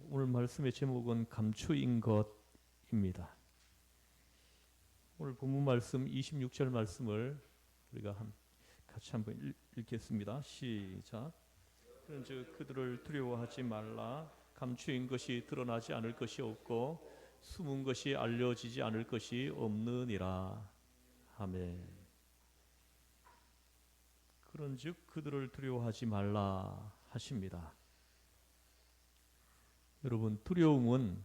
오늘 말씀의 제목은 감추인 것입니다. 오늘 본문 말씀 26절 말씀을 우리가 같이 한번 읽겠습니다. 시작. 그런즉 그들을 두려워하지 말라. 감추인 것이 드러나지 않을 것이 없고 숨은 것이 알려지지 않을 것이 없느니라. 아멘. 그런즉 그들을 두려워하지 말라 하십니다. 여러분, 두려움은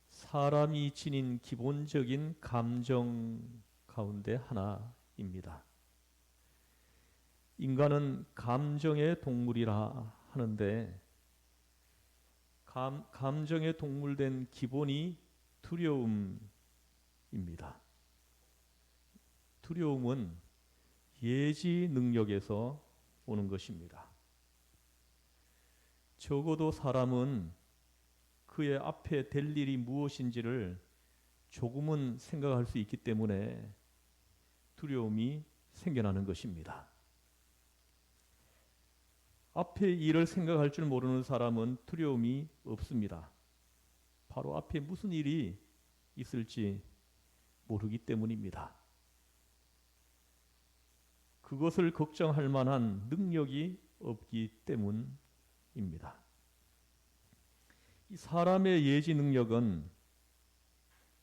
사람이 지닌 기본적인 감정 가운데 하나입니다. 인간은 감정의 동물이라 하는데 감정의 동물된 기본이 두려움입니다. 두려움은 예지 능력에서 오는 것입니다. 적어도 사람은 그의 앞에 될 일이 무엇인지를 조금은 생각할 수 있기 때문에 두려움이 생겨나는 것입니다. 앞에 일을 생각할 줄 모르는 사람은 두려움이 없습니다. 바로 앞에 무슨 일이 있을지 모르기 때문입니다. 그것을 걱정할 만한 능력이 없기 때문입니다. 이 사람의 예지 능력은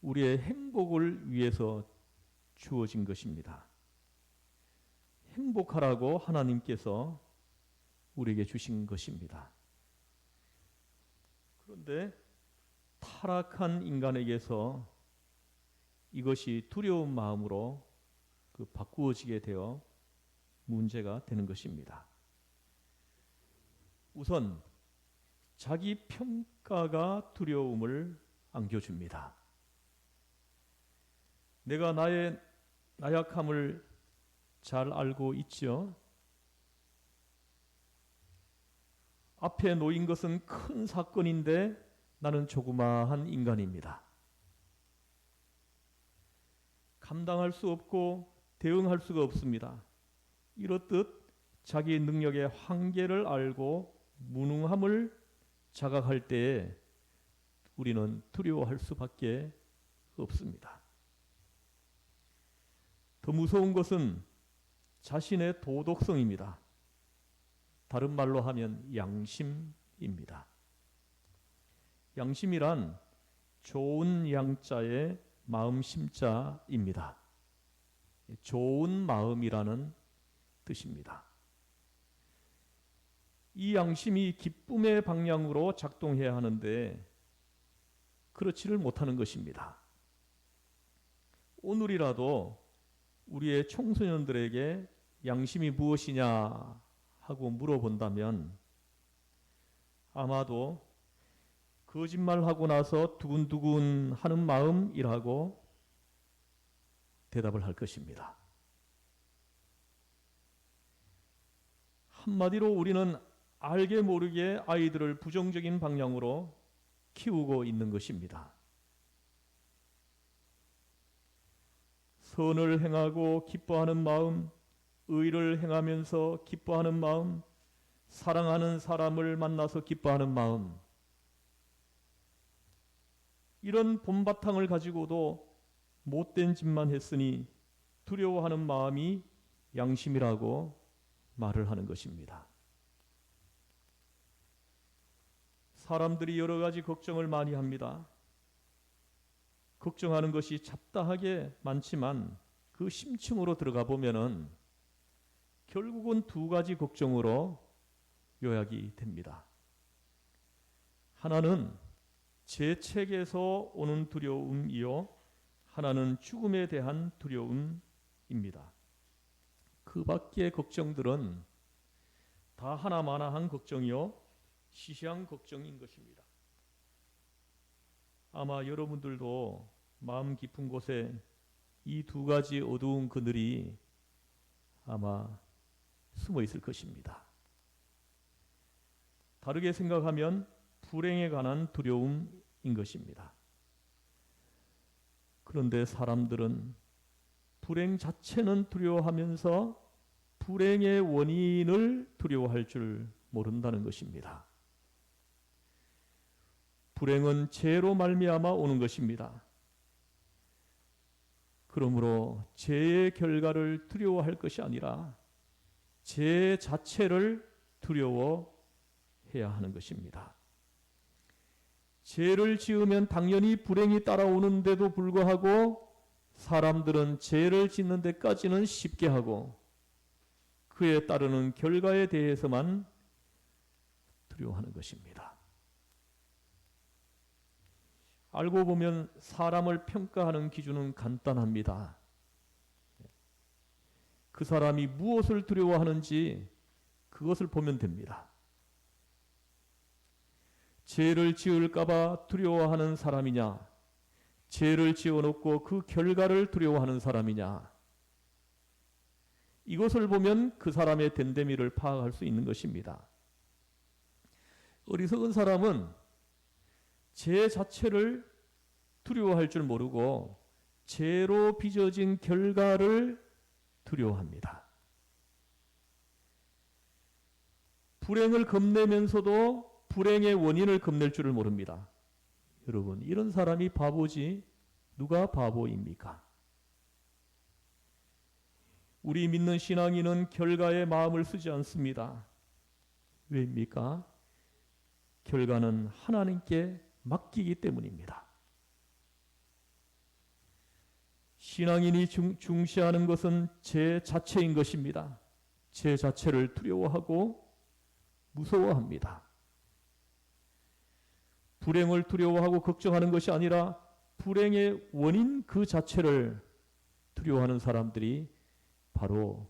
우리의 행복을 위해서 주어진 것입니다. 행복하라고 하나님께서 우리에게 주신 것입니다. 그런데 타락한 인간에게서 이것이 두려운 마음으로 바꾸어지게 되어 문제가 되는 것입니다. 우선 자기 평가가 두려움을 안겨줍니다. 내가 나의 나약함을 잘 알고 있죠. 앞에 놓인 것은 큰 사건인데 나는 조그마한 인간입니다. 감당할 수 없고 대응할 수가 없습니다. 이렇듯 자기 능력의 한계를 알고 무능함을 자각할 때에 우리는 두려워할 수밖에 없습니다. 더 무서운 것은 자신의 도덕성입니다. 다른 말로 하면 양심입니다. 양심이란 좋은 양자의 마음심자입니다. 좋은 마음이라는 뜻입니다. 이 양심이 기쁨의 방향으로 작동해야 하는데 그렇지를 못하는 것입니다. 오늘이라도 우리의 청소년들에게 양심이 무엇이냐 하고 물어본다면 아마도 거짓말하고 나서 두근두근 하는 마음이라고 대답을 할 것입니다. 한마디로 우리는 알게 모르게 아이들을 부정적인 방향으로 키우고 있는 것입니다. 선을 행하고 기뻐하는 마음, 의를 행하면서 기뻐하는 마음, 사랑하는 사람을 만나서 기뻐하는 마음, 이런 본바탕을 가지고도 못된 짓만 했으니 두려워하는 마음이 양심이라고 말을 하는 것입니다. 사람들이 여러 가지 걱정을 많이 합니다. 걱정하는 것이 잡다하게 많지만 그 심층으로 들어가 보면은 결국은 두 가지 걱정으로 요약이 됩니다. 하나는 재책에서 오는 두려움이요, 하나는 죽음에 대한 두려움입니다. 그 밖의 걱정들은 다 하나마나한 걱정이요, 시시한 걱정인 것입니다. 아마 여러분들도 마음 깊은 곳에 이 두 가지 어두운 그늘이 아마 숨어 있을 것입니다. 다르게 생각하면 불행에 관한 두려움인 것입니다. 그런데 사람들은 불행 자체는 두려워하면서 불행의 원인을 두려워할 줄 모른다는 것입니다. 불행은 죄로 말미암아 오는 것입니다. 그러므로 죄의 결과를 두려워할 것이 아니라 죄 자체를 두려워해야 하는 것입니다. 죄를 지으면 당연히 불행이 따라오는데도 불구하고 사람들은 죄를 짓는 데까지는 쉽게 하고 그에 따르는 결과에 대해서만 두려워하는 것입니다. 알고 보면 사람을 평가하는 기준은 간단합니다. 그 사람이 무엇을 두려워하는지 그것을 보면 됩니다. 죄를 지을까봐 두려워하는 사람이냐, 죄를 지어놓고 그 결과를 두려워하는 사람이냐, 이것을 보면 그 사람의 됨됨이를 파악할 수 있는 것입니다. 어리석은 사람은 죄 자체를 두려워할 줄 모르고 죄로 빚어진 결과를 두려워합니다. 불행을 겁내면서도 불행의 원인을 겁낼 줄을 모릅니다. 여러분, 이런 사람이 바보지 누가 바보입니까? 우리 믿는 신앙인은 결과에 마음을 쓰지 않습니다. 왜입니까? 결과는 하나님께 맡기기 때문입니다. 신앙인이 중시하는 것은 죄 자체인 것입니다. 죄 자체를 두려워하고 무서워합니다. 불행을 두려워하고 걱정하는 것이 아니라 불행의 원인 그 자체를 두려워하는 사람들이 바로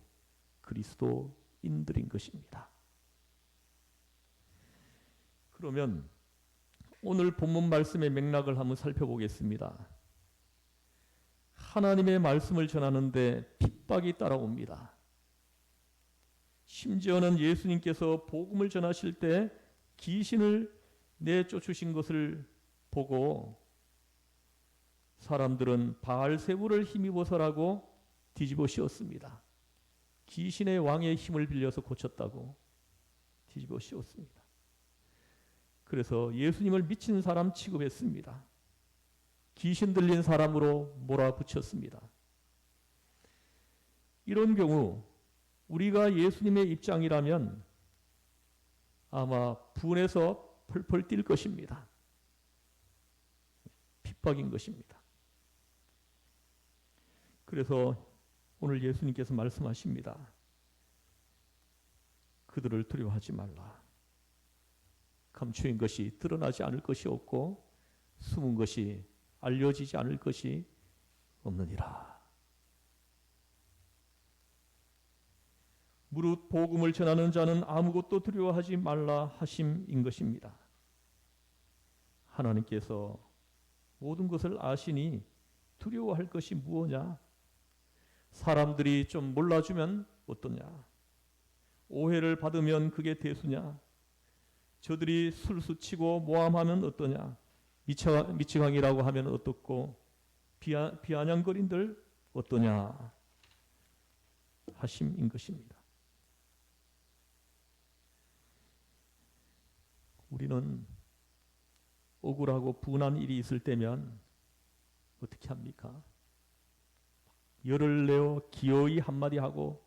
그리스도인들인 것입니다. 그러면 오늘 본문 말씀의 맥락을 한번 살펴보겠습니다. 하나님의 말씀을 전하는데 핍박이 따라옵니다. 심지어는 예수님께서 복음을 전하실 때 귀신을 내쫓으신 것을 보고 사람들은 바알세부를 힘입어서라고 뒤집어 씌웠습니다. 귀신의 왕의 힘을 빌려서 고쳤다고 뒤집어 씌웠습니다. 그래서 예수님을 미친 사람 취급했습니다. 귀신 들린 사람으로 몰아붙였습니다. 이런 경우 우리가 예수님의 입장이라면 아마 분해서 펄펄 뛸 것입니다. 핍박인 것입니다. 그래서 오늘 예수님께서 말씀하십니다. 그들을 두려워하지 말라. 감추인 것이 드러나지 않을 것이 없고 숨은 것이 알려지지 않을 것이 없느니라. 무릇 복음을 전하는 자는 아무것도 두려워하지 말라 하심인 것입니다. 하나님께서 모든 것을 아시니 두려워할 것이 무엇냐? 사람들이 좀 몰라주면 어떠냐? 오해를 받으면 그게 대수냐? 저들이 술수치고 모함하면 어떠냐? 미치광이라고 하면 어떻고 비아냥거린들 어떠냐? 하심인 것입니다. 우리는 억울하고 분한 일이 있을 때면 어떻게 합니까? 열을 내어 기어이 한마디 하고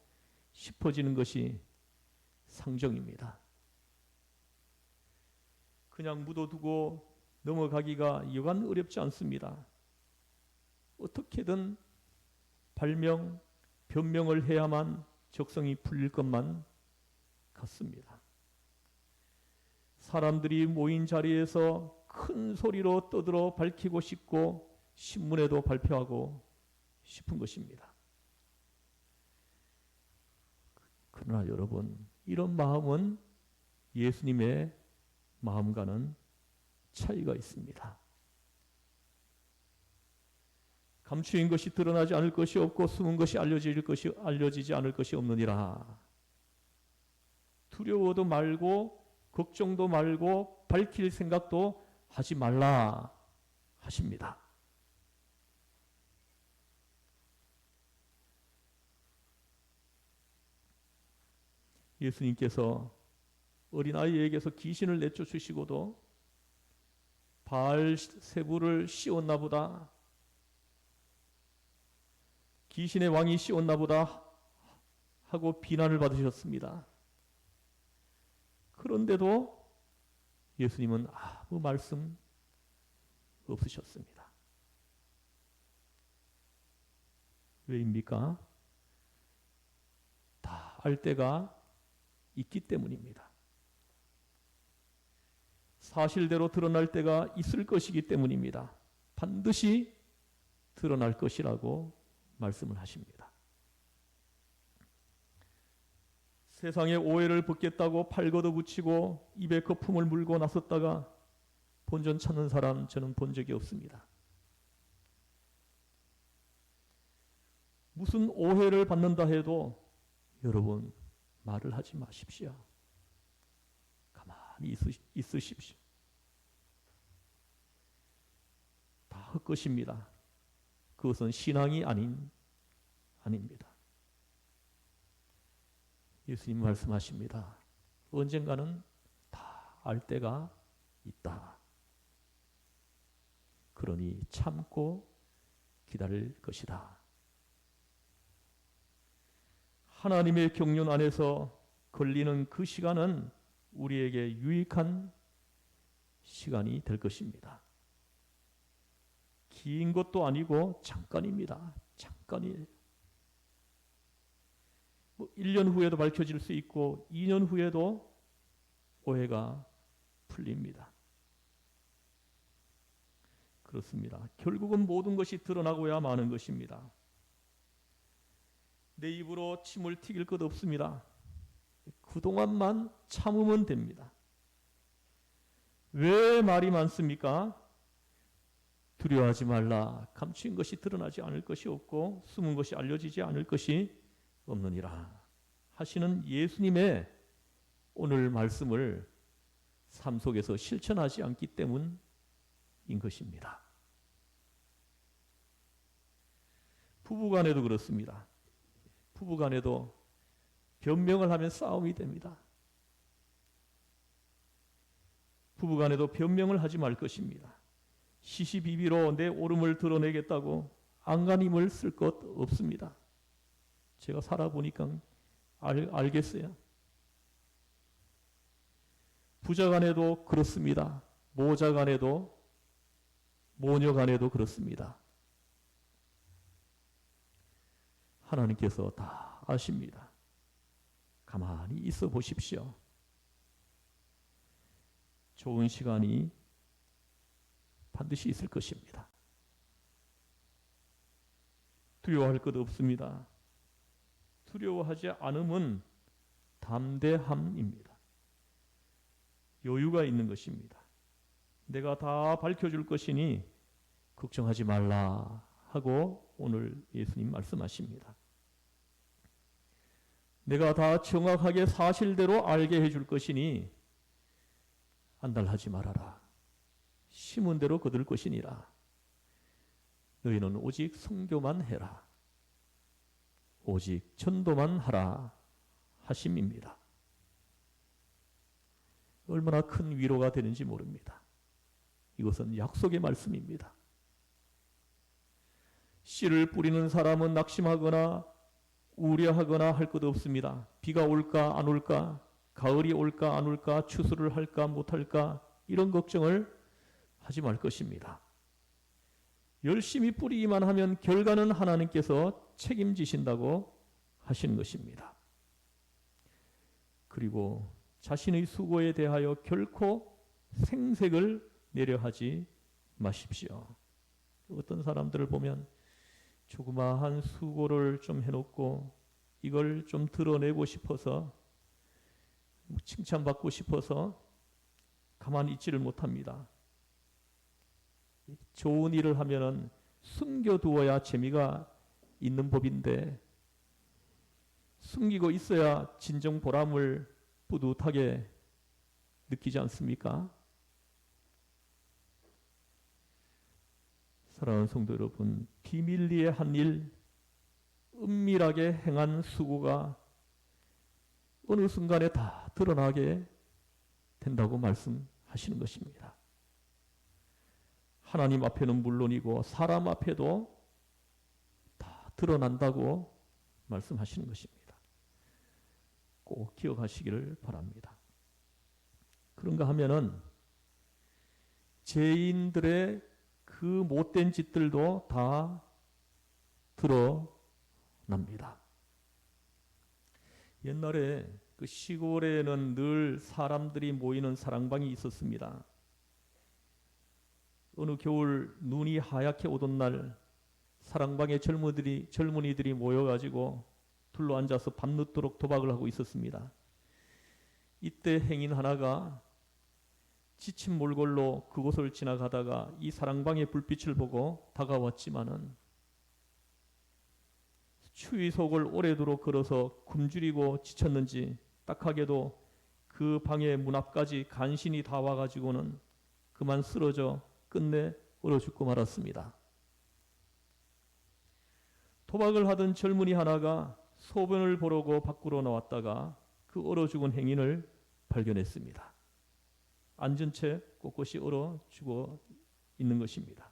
싶어지는 것이 상정입니다. 그냥 묻어두고 넘어가기가 여간 어렵지 않습니다. 어떻게든 발명, 변명을 해야만 적성이 풀릴 것만 같습니다. 사람들이 모인 자리에서 큰 소리로 떠들어 밝히고 싶고 신문에도 발표하고 싶은 것입니다. 그러나 여러분, 이런 마음은 예수님의 마음과는 차이가 있습니다. 감추인 것이 드러나지 않을 것이 없고 숨은 것이 알려지지 않을 것이 없느니라. 두려워도 말고 걱정도 말고 밝힐 생각도 하지 말라 하십니다. 예수님께서 어린아이에게서 귀신을 내쫓으시고도 바알세부를 씌웠나 보다. 귀신의 왕이 씌웠나 보다 하고 비난을 받으셨습니다. 그런데도 예수님은 아무 말씀 없으셨습니다. 왜입니까? 다 알 때가 있기 때문입니다. 사실대로 드러날 때가 있을 것이기 때문입니다. 반드시 드러날 것이라고 말씀을 하십니다. 세상에 오해를 벗겠다고 팔 걷어붙이고 입에 거품을 물고 나섰다가 본전 찾는 사람 저는 본 적이 없습니다. 무슨 오해를 받는다 해도 여러분 말을 하지 마십시오. 가만히 있으십시오. 다 헛것입니다. 그것은 신앙이 아닙니다. 예수님 말씀하십니다. 언젠가는 다 알 때가 있다. 그러니 참고 기다릴 것이다. 하나님의 경륜 안에서 걸리는 그 시간은 우리에게 유익한 시간이 될 것입니다. 긴 것도 아니고 잠깐입니다. 잠깐이에요. 1년 후에도 밝혀질 수 있고 2년 후에도 오해가 풀립니다. 그렇습니다. 결국은 모든 것이 드러나고야 마는 것입니다. 내 입으로 침을 튀길 것 없습니다. 그동안만 참으면 됩니다. 왜 말이 많습니까? 두려워하지 말라. 감추인 것이 드러나지 않을 것이 없고 숨은 것이 알려지지 않을 것이 없느니라 하시는 예수님의 오늘 말씀을 삶 속에서 실천하지 않기 때문인 것입니다. 부부간에도 그렇습니다. 부부간에도 변명을 하면 싸움이 됩니다. 부부간에도 변명을 하지 말 것입니다. 시시비비로 내 옳음을 드러내겠다고 안간힘을 쓸 것 없습니다. 제가 살아보니까 알겠어요. 부자간에도 그렇습니다. 모자간에도 모녀간에도 그렇습니다. 하나님께서 다 아십니다. 가만히 있어 보십시오. 좋은 시간이 반드시 있을 것입니다. 두려워할 것 없습니다. 두려워하지 않음은 담대함입니다. 여유가 있는 것입니다. 내가 다 밝혀줄 것이니 걱정하지 말라 하고 오늘 예수님 말씀하십니다. 내가 다 정확하게 사실대로 알게 해줄 것이니 안달하지 말아라. 심은 대로 거둘 것이니라. 너희는 오직 선교만 해라. 오직 전도만 하라 하심입니다. 얼마나 큰 위로가 되는지 모릅니다. 이것은 약속의 말씀입니다. 씨를 뿌리는 사람은 낙심하거나 우려하거나 할 것 없습니다. 비가 올까 안 올까, 가을이 올까 안 올까, 추수를 할까 못할까 이런 걱정을 하지 말 것입니다. 열심히 뿌리기만 하면 결과는 하나님께서 책임지신다고 하신 것입니다. 그리고 자신의 수고에 대하여 결코 생색을 내려 하지 마십시오. 어떤 사람들을 보면 조그마한 수고를 좀 해놓고 이걸 좀 드러내고 싶어서 칭찬받고 싶어서 가만히 있지를 못합니다. 좋은 일을 하면은 숨겨두어야 재미가 있는 법인데 숨기고 있어야 진정 보람을 뿌듯하게 느끼지 않습니까? 사랑하는 성도 여러분, 비밀리에 한 일, 은밀하게 행한 수고가 어느 순간에 다 드러나게 된다고 말씀하시는 것입니다. 하나님 앞에는 물론이고 사람 앞에도 다 드러난다고 말씀하시는 것입니다. 꼭 기억하시기를 바랍니다. 그런가 하면은 죄인들의 그 못된 짓들도 다 드러납니다. 옛날에 그 시골에는 늘 사람들이 모이는 사랑방이 있었습니다. 어느 겨울 눈이 하얗게 오던 날 사랑방에 젊은이들이 모여가지고 둘러앉아서 밤늦도록 도박을 하고 있었습니다. 이때 행인 하나가 지친 몰골로 그곳을 지나가다가 이 사랑방의 불빛을 보고 다가왔지만은 추위 속을 오래도록 걸어서 굶주리고 지쳤는지 딱하게도 그 방의 문 앞까지 간신히 다 와가지고는 그만 쓰러져 끝내 얼어 죽고 말았습니다. 도박을 하던 젊은이 하나가 소변을 보려고 밖으로 나왔다가 그 얼어 죽은 행인을 발견했습니다. 앉은 채 꼿꼿이 얼어 죽어 있는 것입니다.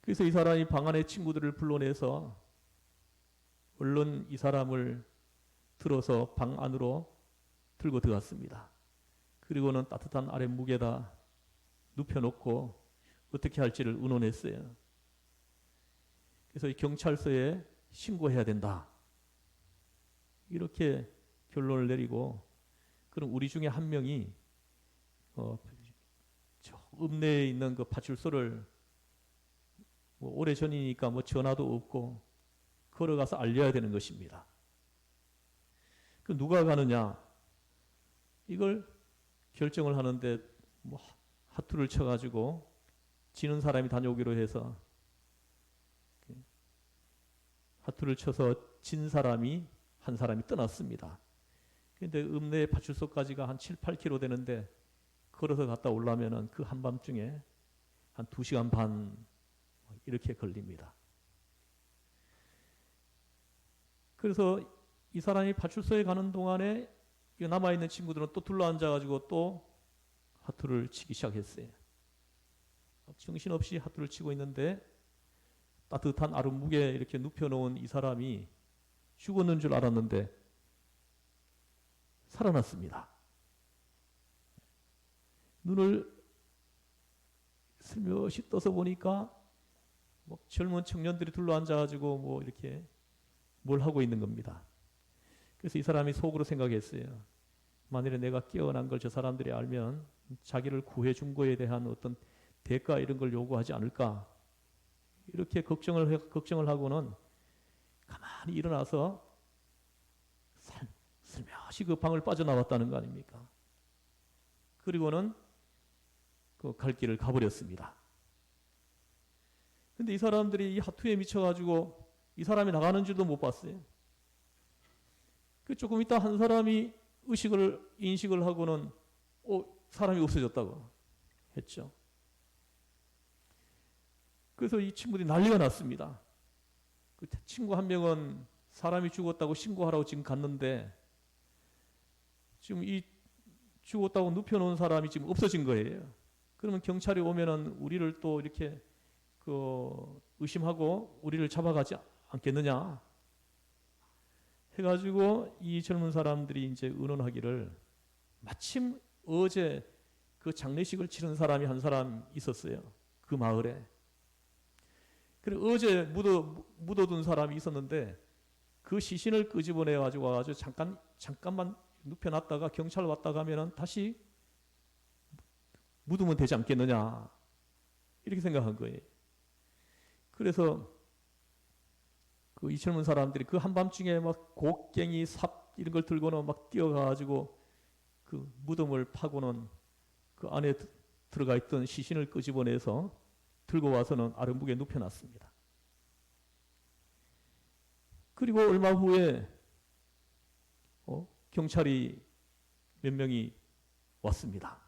그래서 이 사람이 방 안에 친구들을 불러내서 얼른 이 사람을 들어서 방 안으로 들고 들어갔습니다. 그리고는 따뜻한 아랫목에다 눕혀놓고 어떻게 할지를 의논했어요. 그래서 이 경찰서에 신고해야 된다. 이렇게 결론을 내리고 그럼 우리 중에 한 명이 저 읍내에 있는 그 파출소를 뭐 오래 전이니까 뭐 전화도 없고 걸어가서 알려야 되는 것입니다. 그 누가 가느냐? 이걸 결정을 하는데 뭐 하투를 쳐가지고 지는 사람이 다녀오기로 해서 하투를 쳐서 진 사람이 한 사람이 떠났습니다. 그런데 읍내 파출소까지가 한 7, 8km 되는데 걸어서 갔다 오려면은 그 한밤중에 한 2시간 반 이렇게 걸립니다. 그래서 이 사람이 파출소에 가는 동안에 남아있는 친구들은 또 둘러앉아가지고 또 하투를 치기 시작했어요. 정신없이 하투를 치고 있는데 따뜻한 아랫목에 이렇게 눕혀놓은 이 사람이 죽었는 줄 알았는데 살아났습니다. 눈을 슬며시 떠서 보니까 뭐 젊은 청년들이 둘러앉아가지고 뭐 이렇게 뭘 하고 있는 겁니다. 그래서 이 사람이 속으로 생각했어요. 만일에 내가 깨어난 걸 저 사람들이 알면 자기를 구해준 거에 대한 어떤 대가 이런 걸 요구하지 않을까. 이렇게 걱정을 하고는 가만히 일어나서 슬며시 그 방을 빠져나왔다는 거 아닙니까? 그리고는 그 갈 길을 가버렸습니다. 근데 이 사람들이 이 하투에 미쳐가지고 이 사람이 나가는 줄도 못 봤어요. 그 조금 있다 한 사람이 인식을 하고는 사람이 없어졌다고 했죠. 그래서 이 친구들이 난리가 났습니다. 그 친구 한 명은 사람이 죽었다고 신고하라고 지금 갔는데 지금 이 죽었다고 눕혀놓은 사람이 지금 없어진 거예요. 그러면 경찰이 오면은 우리를 또 이렇게 의심하고 우리를 잡아가지 않겠느냐 해가지고 이 젊은 사람들이 이제 의논하기를 마침 어제 그 장례식을 치른 사람이 한 사람 있었어요. 그 마을에. 그래 어제 묻어둔 사람이 있었는데 그 시신을 끄집어내 가지고 와가지고 잠깐만 눕혀놨다가 경찰 왔다 가면은 다시 묻으면 되지 않겠느냐 이렇게 생각한 거예요. 그래서 그 이 젊은 사람들이 그 한밤중에 막 곡괭이 삽 이런 걸 들고는 막 뛰어가가지고 그 무덤을 파고는 그 안에 들어가 있던 시신을 끄집어내서 들고 와서는 아랫목에 눕혀놨습니다. 그리고 얼마 후에 경찰이 몇 명이 왔습니다.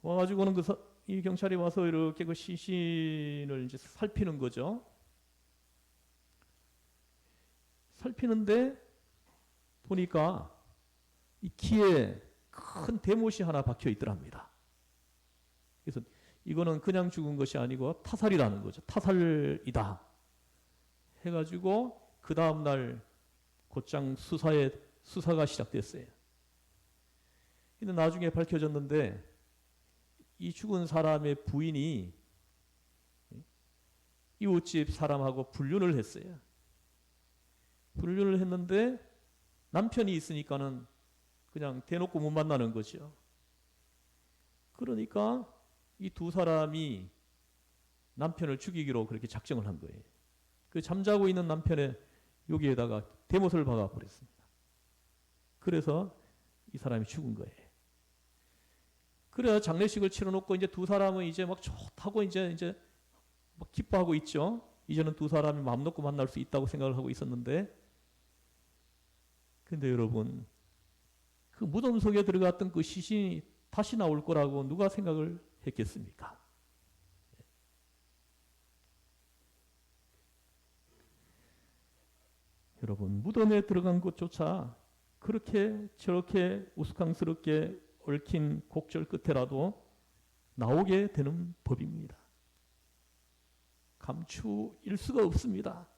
와가지고는 이 경찰이 와서 이렇게 그 시신을 이제 살피는 거죠. 살피는데 보니까 이 키에 큰 대못이 하나 박혀 있더랍니다. 그래서 이거는 그냥 죽은 것이 아니고 타살이라는 거죠. 타살이다 해가지고 그 다음날 곧장 수사가 시작됐어요. 근데 나중에 밝혀졌는데 이 죽은 사람의 부인이 이웃집 사람하고 불륜을 했어요. 불륜을 했는데 남편이 있으니까는 그냥 대놓고 못 만나는 거죠. 그러니까 이 두 사람이 남편을 죽이기로 그렇게 작정을 한 거예요. 그 잠자고 있는 남편의 여기에다가 대못을 박아 버렸습니다. 그래서 이 사람이 죽은 거예요. 그래야 장례식을 치러놓고 이제 두 사람은 이제 막 좋다고 이제 막 기뻐하고 있죠. 이제는 두 사람이 마음 놓고 만날 수 있다고 생각을 하고 있었는데, 근데 여러분, 그 무덤 속에 들어갔던 그 시신이 다시 나올 거라고 누가 생각을 했겠습니까? 여러분, 무덤에 들어간 것조차 그렇게 저렇게 우스꽝스럽게 얽힌 곡절 끝에라도 나오게 되는 법입니다. 감추일 수가 없습니다.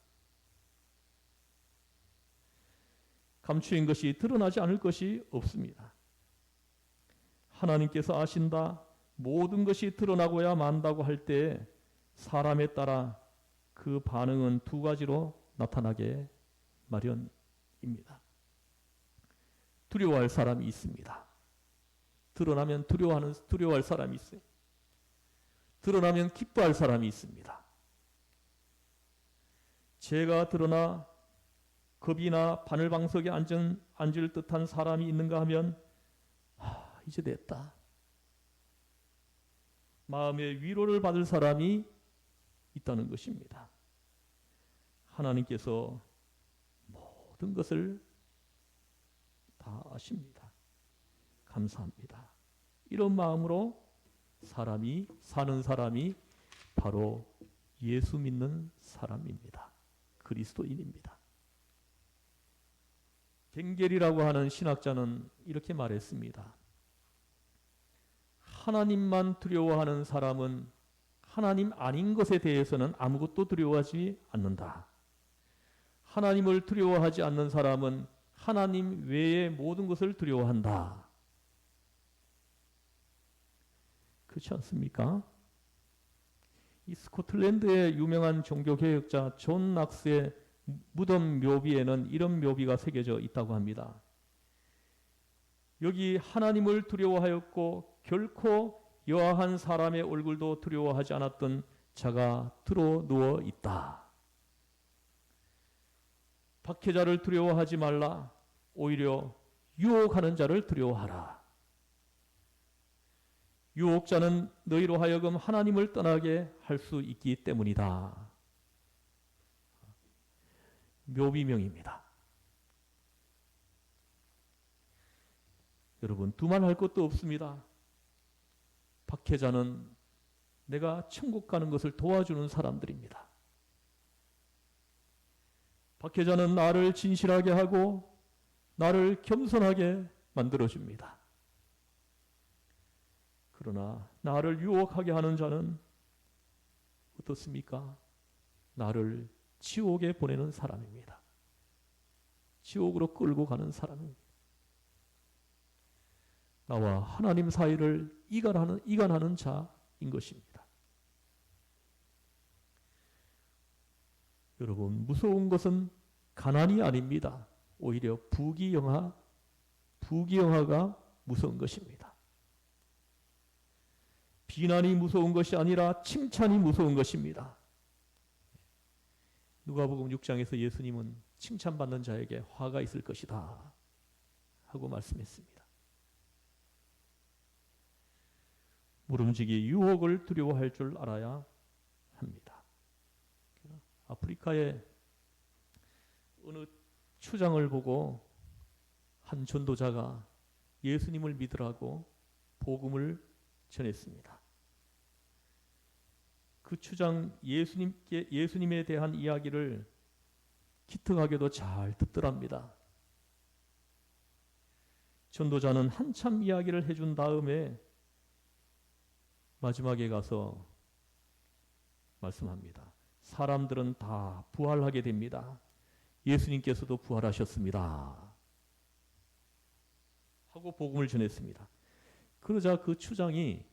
감추인 것이 드러나지 않을 것이 없습니다. 하나님께서 아신다. 모든 것이 드러나고야 만다고 할 때 사람에 따라 그 반응은 두 가지로 나타나게 마련입니다. 두려워할 사람이 있습니다. 드러나면 두려워할 사람이 있어요. 드러나면 기뻐할 사람이 있습니다. 죄가 드러나 겁이나 바늘방석에 앉을 듯한 사람이 있는가 하면 이제 됐다. 마음의 위로를 받을 사람이 있다는 것입니다. 하나님께서 모든 것을 다 아십니다. 감사합니다. 이런 마음으로 사는 사람이 바로 예수 믿는 사람입니다. 그리스도인입니다. 갱겔이라고 하는 신학자는 이렇게 말했습니다. 하나님만 두려워하는 사람은 하나님 아닌 것에 대해서는 아무것도 두려워하지 않는다. 하나님을 두려워하지 않는 사람은 하나님 외의 모든 것을 두려워한다. 그렇지 않습니까? 이 스코틀랜드의 유명한 종교개혁자 존 낙스의 무덤 묘비에는 이런 묘비가 새겨져 있다고 합니다. 여기 하나님을 두려워하였고 결코 여아한 사람의 얼굴도 두려워하지 않았던 자가 들어 누워 있다. 박해자를 두려워하지 말라. 오히려 유혹하는 자를 두려워하라. 유혹자는 너희로 하여금 하나님을 떠나게 할 수 있기 때문이다. 묘비명입니다. 여러분, 두말할 것도 없습니다. 박해자는 내가 천국 가는 것을 도와주는 사람들입니다. 박해자는 나를 진실하게 하고 나를 겸손하게 만들어줍니다. 그러나 나를 유혹하게 하는 자는 어떻습니까? 나를 지옥에 보내는 사람입니다. 지옥으로 끌고 가는 사람입니다. 나와 하나님 사이를 이간하는 자인 것입니다. 여러분, 무서운 것은 가난이 아닙니다. 오히려 부귀영화가 무서운 것입니다. 비난이 무서운 것이 아니라 칭찬이 무서운 것입니다. 누가복음 6장에서 예수님은 칭찬받는 자에게 화가 있을 것이다 하고 말씀했습니다. 모름지기 유혹을 두려워할 줄 알아야 합니다. 아프리카의 어느 추장을 보고 한 전도자가 예수님을 믿으라고 복음을 전했습니다. 그 추장 예수님에 대한 이야기를 기특하게도 잘 듣더랍니다. 전도자는 한참 이야기를 해준 다음에 마지막에 가서 말씀합니다. 사람들은 다 부활하게 됩니다. 예수님께서도 부활하셨습니다. 하고 복음을 전했습니다. 그러자 그 추장이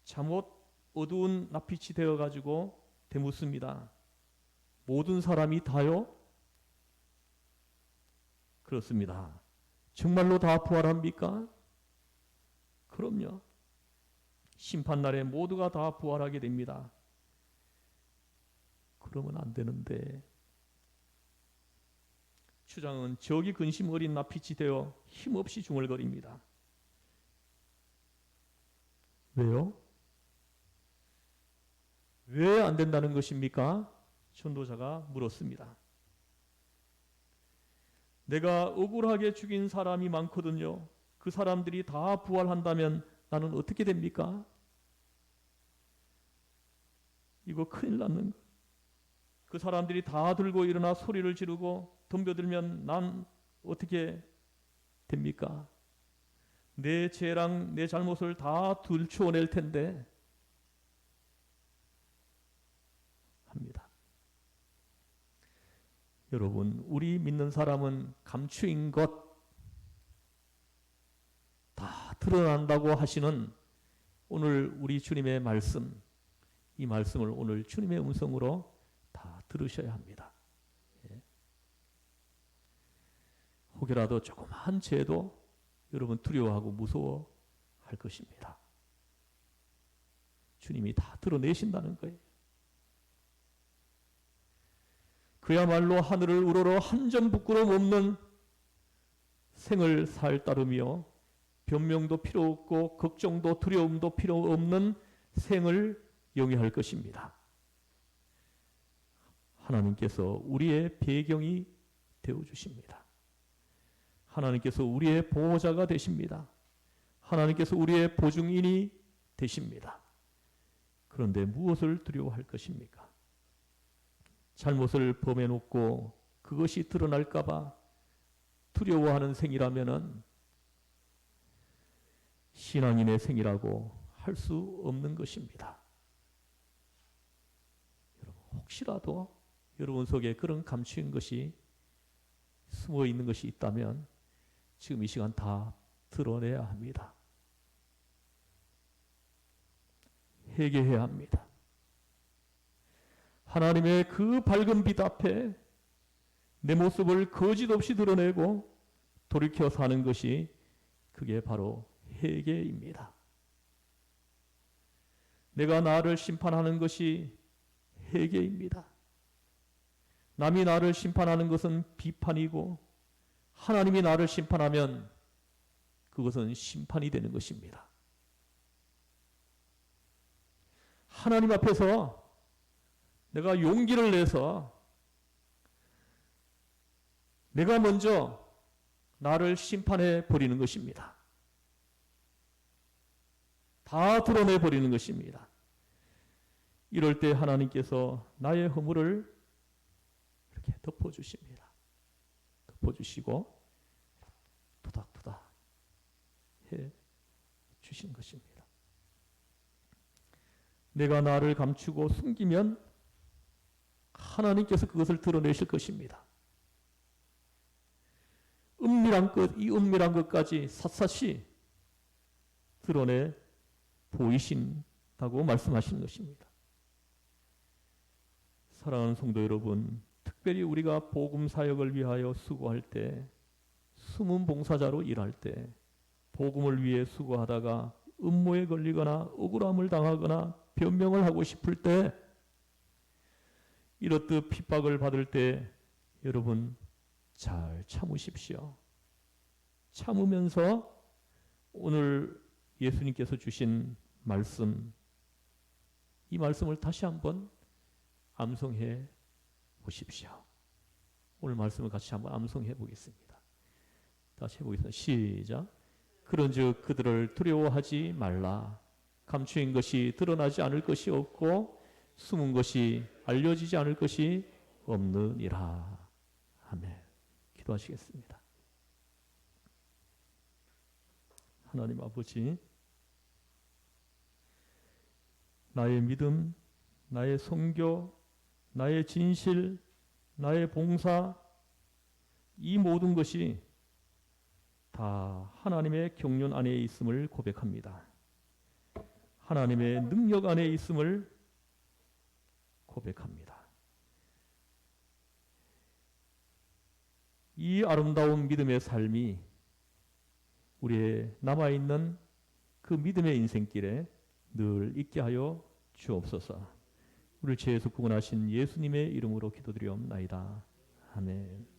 잠옷 어두운 낯빛이 되어가지고 되묻습니다. 모든 사람이 다요? 그렇습니다. 정말로 다 부활합니까? 그럼요. 심판날에 모두가 다 부활하게 됩니다. 그러면 안 되는데 추장은 저기 근심 어린 낯빛이 되어 힘없이 중얼거립니다. 왜요? 왜 안 된다는 것입니까? 전도자가 물었습니다. 내가 억울하게 죽인 사람이 많거든요. 그 사람들이 다 부활한다면 나는 어떻게 됩니까? 이거 큰일 났는 거. 그 사람들이 다 들고 일어나 소리를 지르고 덤벼들면 난 어떻게 됩니까? 내 죄랑 내 잘못을 다 들추어낼 텐데 합니다. 여러분, 우리 믿는 사람은 감추인 것 다 드러난다고 하시는 오늘 우리 주님의 말씀, 이 말씀을 오늘 주님의 음성으로 다 들으셔야 합니다. 예. 혹여라도 조그마한 죄도 여러분 두려워하고 무서워할 것입니다. 주님이 다 드러내신다는 거예요. 그야말로 하늘을 우러러 한 점 부끄럼 없는 생을 살 따르며 변명도 필요 없고 걱정도 두려움도 필요 없는 생을 영위할 것입니다. 하나님께서 우리의 배경이 되어주십니다. 하나님께서 우리의 보호자가 되십니다. 하나님께서 우리의 보증인이 되십니다. 그런데 무엇을 두려워할 것입니까? 잘못을 범해놓고 그것이 드러날까 봐 두려워하는 생이라면은 신앙인의 생이라고 할 수 없는 것입니다. 여러분, 혹시라도 여러분 속에 그런 감추인 것이 숨어 있는 것이 있다면 지금 이 시간 다 드러내야 합니다. 회개해야 합니다. 하나님의 그 밝은 빛 앞에 내 모습을 거짓 없이 드러내고 돌이켜 사는 것이 그게 바로 회개입니다. 내가 나를 심판하는 것이 회개입니다. 남이 나를 심판하는 것은 비판이고 하나님이 나를 심판하면 그것은 심판이 되는 것입니다. 하나님 앞에서 내가 용기를 내서 내가 먼저 나를 심판해 버리는 것입니다. 다 드러내 버리는 것입니다. 이럴 때 하나님께서 나의 허물을 이렇게 덮어주십니다. 덮어주시고 토닥토닥 해 주신 것입니다. 내가 나를 감추고 숨기면 하나님께서 그것을 드러내실 것입니다. 은밀한 것, 이 은밀한 것까지 샅샅이 드러내 보이신다고 말씀하시는 것입니다. 사랑하는 성도 여러분, 특별히 우리가 복음 사역을 위하여 수고할 때, 숨은 봉사자로 일할 때, 복음을 위해 수고하다가 음모에 걸리거나 억울함을 당하거나 변명을 하고 싶을 때, 이렇듯 핍박을 받을 때 여러분 잘 참으십시오. 참으면서 오늘 예수님께서 주신 말씀, 이 말씀을 다시 한번 암송해 보십시오. 오늘 말씀을 같이 한번 암송해 보겠습니다. 다시 해보겠습니다. 시작. 그런즉 그들을 두려워하지 말라. 감추인 것이 드러나지 않을 것이 없고 숨은 것이 알려지지 않을 것이 없느니라. 아멘. 기도하시겠습니다. 하나님 아버지, 나의 믿음, 나의 선교, 나의 진실, 나의 봉사, 이 모든 것이 다 하나님의 경륜 안에 있음을 고백합니다. 하나님의 능력 안에 있음을 고백합니다. 이 아름다운 믿음의 삶이 우리의 남아있는 그 믿음의 인생길에 늘 있게 하여 주옵소서. 우리를 죄에서 구원하신 예수님의 이름으로 기도드리옵나이다. 아멘.